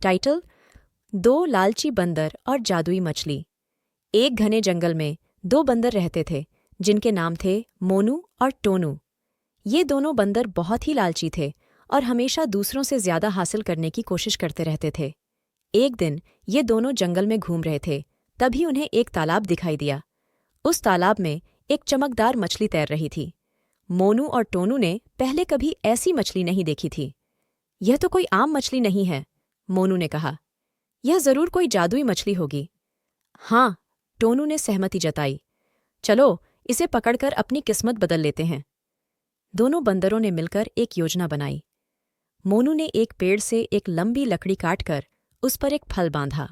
Title: दो लालची बंदर और जादुई मछली। एक घने जंगल में दो बंदर रहते थे जिनके नाम थे मोनू और टोनू। ये दोनों बंदर बहुत ही लालची थे और हमेशा दूसरों से ज्यादा हासिल करने की कोशिश करते रहते थे। एक दिन ये दोनों जंगल में घूम रहे थे, तभी उन्हें एक तालाब दिखाई दिया। उस तालाब में एक चमकदार मछली तैर रही थी। मोनू और टोनू ने पहले कभी ऐसी मछली नहीं देखी थी। यह तो कोई आम मछली नहीं है, मोनू ने कहा। यह जरूर कोई जादुई मछली होगी। हाँ, टोनू ने सहमति जताई। चलो इसे पकड़कर अपनी किस्मत बदल लेते हैं। दोनों बंदरों ने मिलकर एक योजना बनाई। मोनू ने एक पेड़ से एक लंबी लकड़ी काटकर उस पर एक फल बांधा।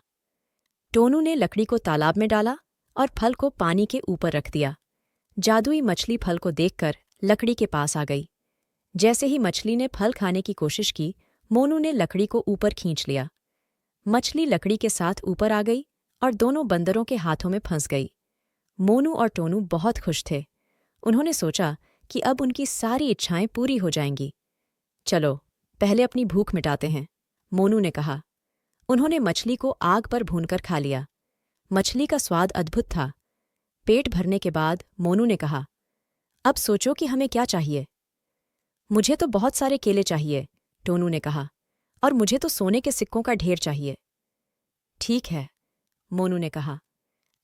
टोनू ने लकड़ी को तालाब में डाला और फल को पानी के ऊपर रख दिया। जादुई मछली फल को देखकर लकड़ी के पास आ गई। जैसे ही मछली ने फल खाने की कोशिश की, मोनू ने लकड़ी को ऊपर खींच लिया। मछली लकड़ी के साथ ऊपर आ गई और दोनों बंदरों के हाथों में फंस गई। मोनू और टोनू बहुत खुश थे। उन्होंने सोचा कि अब उनकी सारी इच्छाएं पूरी हो जाएंगी। चलो पहले अपनी भूख मिटाते हैं, मोनू ने कहा। उन्होंने मछली को आग पर भूनकर खा लिया। मछली का स्वाद अद्भुत था। पेट भरने के बाद मोनू ने कहा, अब सोचो कि हमें क्या चाहिए। मुझे तो बहुत सारे केले चाहिए, टोनू ने कहा, और मुझे तो सोने के सिक्कों का ढेर चाहिए। ठीक है, मोनू ने कहा,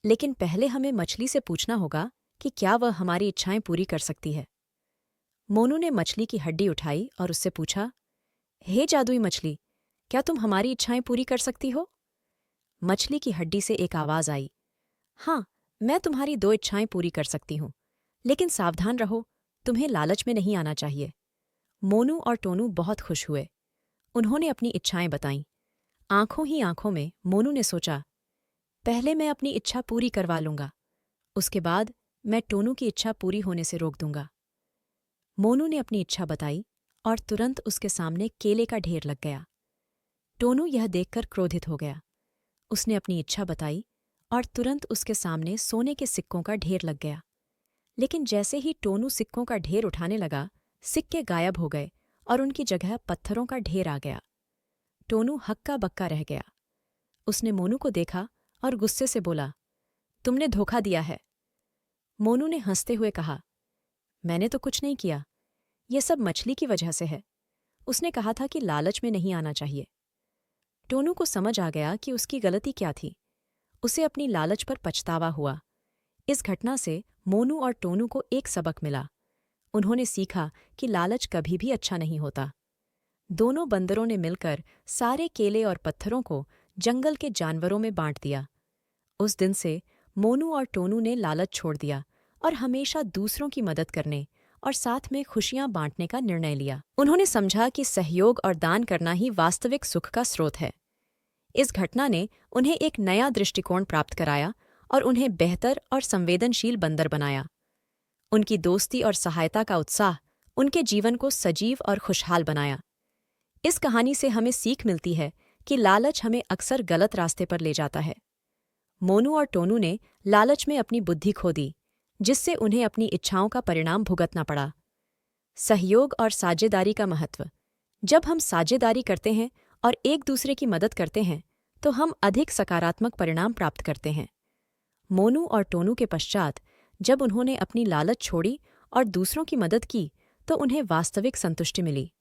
लेकिन पहले हमें मछली से पूछना होगा कि क्या वह हमारी इच्छाएं पूरी कर सकती है। मोनू ने मछली की हड्डी उठाई और उससे पूछा, हे जादुई मछली, क्या तुम हमारी इच्छाएं पूरी कर सकती हो? मछली की हड्डी से एक आवाज आई, हाँ, मैं तुम्हारी दो इच्छाएं पूरी कर सकती हूँ, लेकिन सावधान रहो, तुम्हें लालच में नहीं आना चाहिए। मोनू और टोनू बहुत खुश हुए। उन्होंने अपनी इच्छाएं बताईं। आंखों ही आंखों में मोनू ने सोचा, पहले मैं अपनी इच्छा पूरी करवा लूंगा, उसके बाद मैं टोनू की इच्छा पूरी होने से रोक दूंगा। मोनू ने अपनी इच्छा बताई और तुरंत उसके सामने केले का ढेर लग गया। टोनू यह देखकर क्रोधित हो गया। उसने अपनी इच्छा बताई और तुरंत उसके सामने सोने के सिक्कों का ढेर लग गया। लेकिन जैसे ही टोनू सिक्कों का ढेर उठाने लगा, सिक्के गायब हो गए और उनकी जगह पत्थरों का ढेर आ गया। टोनू हक्का बक्का रह गया। उसने मोनू को देखा और गुस्से से बोला, तुमने धोखा दिया है। मोनू ने हंसते हुए कहा, मैंने तो कुछ नहीं किया, यह सब मछली की वजह से है। उसने कहा था कि लालच में नहीं आना चाहिए। टोनू को समझ आ गया कि उसकी गलती क्या थी। उसे अपनी लालच पर पछतावा हुआ। इस घटना से मोनू और टोनू को एक सबक मिला। उन्होंने सीखा कि लालच कभी भी अच्छा नहीं होता। दोनों बंदरों ने मिलकर सारे केले और पत्थरों को जंगल के जानवरों में बांट दिया। उस दिन से मोनू और टोनू ने लालच छोड़ दिया और हमेशा दूसरों की मदद करने और साथ में खुशियां बांटने का निर्णय लिया। उन्होंने समझा कि सहयोग और दान करना ही वास्तविक सुख का स्रोत है। इस घटना ने उन्हें एक नया दृष्टिकोण प्राप्त कराया और उन्हें बेहतर और संवेदनशील बंदर बनाया। उनकी दोस्ती और सहायता का उत्साह उनके जीवन को सजीव और खुशहाल बनाया। इस कहानी से हमें सीख मिलती है कि लालच हमें अक्सर गलत रास्ते पर ले जाता है। मोनू और टोनू ने लालच में अपनी बुद्धि खो दी, जिससे उन्हें अपनी इच्छाओं का परिणाम भुगतना पड़ा। सहयोग और साझेदारी का महत्व। जब हम साझेदारी करते हैं और एक दूसरे की मदद करते हैं, तो हम अधिक सकारात्मक परिणाम प्राप्त करते हैं। मोनू और टोनू के पश्चात जब उन्होंने अपनी लालच छोड़ी और दूसरों की मदद की, तो उन्हें वास्तविक संतुष्टि मिली।